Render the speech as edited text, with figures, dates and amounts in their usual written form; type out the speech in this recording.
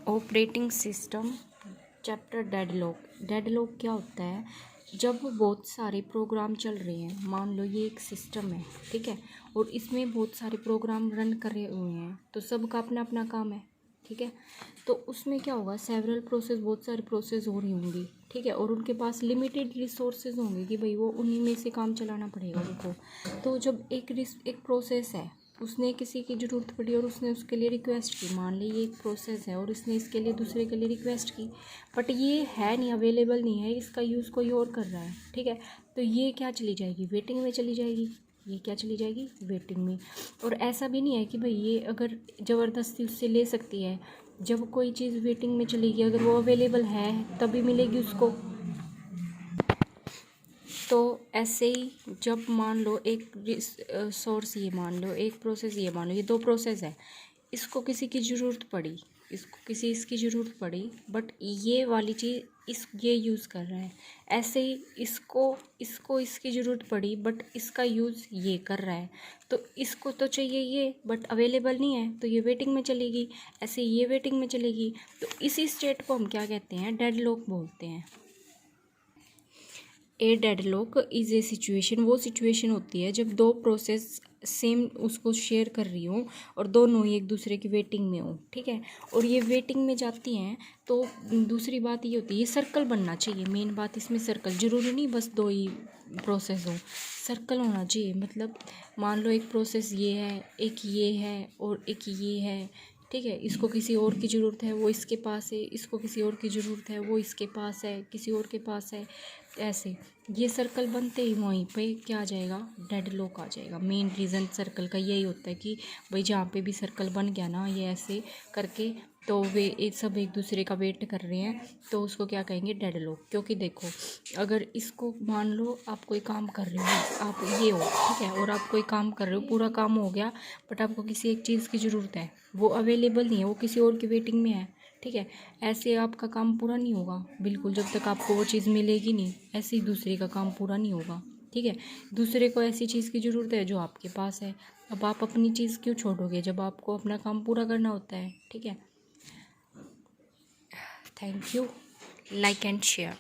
Operating system chapter deadlock. Deadlock क्या होता है? जब बहुत सारे प्रोग्राम चल रहे हैं, मान लो ये एक सिस्टम है, ठीक है, और इसमें बहुत सारे प्रोग्राम रन करे हुए हैं, तो सबका अपना अपना काम है, ठीक है। तो उसमें क्या होगा, सेवरल प्रोसेस, बहुत सारी प्रोसेस हो रही होंगी, ठीक है, और उनके पास लिमिटेड रिसोर्सेज होंगे कि भाई वो उन्हीं में से काम चलाना पड़ेगा उनको। तो जब एक प्रोसेस है, उसने किसी की ज़रूरत पड़ी और उसने उसके लिए रिक्वेस्ट की, मान ली ये एक प्रोसेस है और इसने इसके लिए दूसरे के लिए रिक्वेस्ट की, बट ये है नहीं, अवेलेबल नहीं है, इसका यूज़ कोई और कर रहा है, ठीक है, तो ये क्या चली जाएगी, वेटिंग में चली जाएगी। ये क्या चली जाएगी, वेटिंग में। और ऐसा भी नहीं है कि भाई ये अगर ज़बरदस्ती उससे ले सकती है, जब कोई चीज़ वेटिंग में चलेगी, अगर वो अवेलेबल है तभी मिलेगी उसको। तो ऐसे ही जब मान लो एक सोर्स, ये मान लो एक प्रोसेस, ये मान लो ये दो प्रोसेस है, इसको किसी की ज़रूरत पड़ी, इसको इसकी ज़रूरत पड़ी, बट ये वाली चीज़ ये यूज़ कर रहा है। ऐसे ही इसको इसकी ज़रूरत पड़ी, बट इसका यूज़ ये कर रहा है, तो इसको तो चाहिए ये, बट अवेलेबल नहीं है, तो ये वेटिंग में चलेगी। ऐसे ये वेटिंग में चलेगी। तो इसी स्टेट को हम क्या कहते हैं, डेडलॉक बोलते हैं। ए डेडलॉक इज़ ए सिचुएशन, वो सिचुएशन होती है जब दो प्रोसेस सेम उसको शेयर कर रही हो और दोनों ही एक दूसरे की वेटिंग में हो, ठीक है, और ये वेटिंग में जाती हैं। तो दूसरी बात ये होती है, ये सर्कल बनना चाहिए। मेन बात इसमें सर्कल, ज़रूरी नहीं बस दो ही प्रोसेस हो, सर्कल होना चाहिए। मतलब मान लो एक प्रोसेस ये है, एक ये है और एक ये है, ठीक है, इसको किसी और की ज़रूरत है, वो इसके पास है, इसको किसी और की ज़रूरत है, वो इसके पास है, किसी और के पास है। ऐसे ये सर्कल बनते ही वहीं पे क्या आ जाएगा, डेडलॉक आ जाएगा। मेन रीज़न सर्कल का यही होता है कि भाई जहाँ पे भी सर्कल बन गया ना, ये ऐसे करके, तो वे एक सब एक दूसरे का वेट कर रहे हैं, तो उसको क्या कहेंगे, डेडलॉक। क्योंकि देखो, अगर इसको मान लो आप कोई काम कर रहे हो, आप ये हो, ठीक है, और आप कोई काम कर रहे हो, पूरा काम हो गया, बट आपको किसी एक चीज़ की ज़रूरत है, वो अवेलेबल नहीं है, वो किसी और की वेटिंग में है, ठीक है, ऐसे आपका काम पूरा नहीं होगा बिल्कुल, जब तक आपको वो चीज़ मिलेगी नहीं। ऐसे ही दूसरे का काम पूरा नहीं होगा, ठीक है। दूसरे को ऐसी चीज़ की ज़रूरत है जो आपके पास है, अब आप अपनी चीज़ क्यों छोड़ोगे जब आपको अपना काम पूरा करना होता है, ठीक है। Thank you, like and share.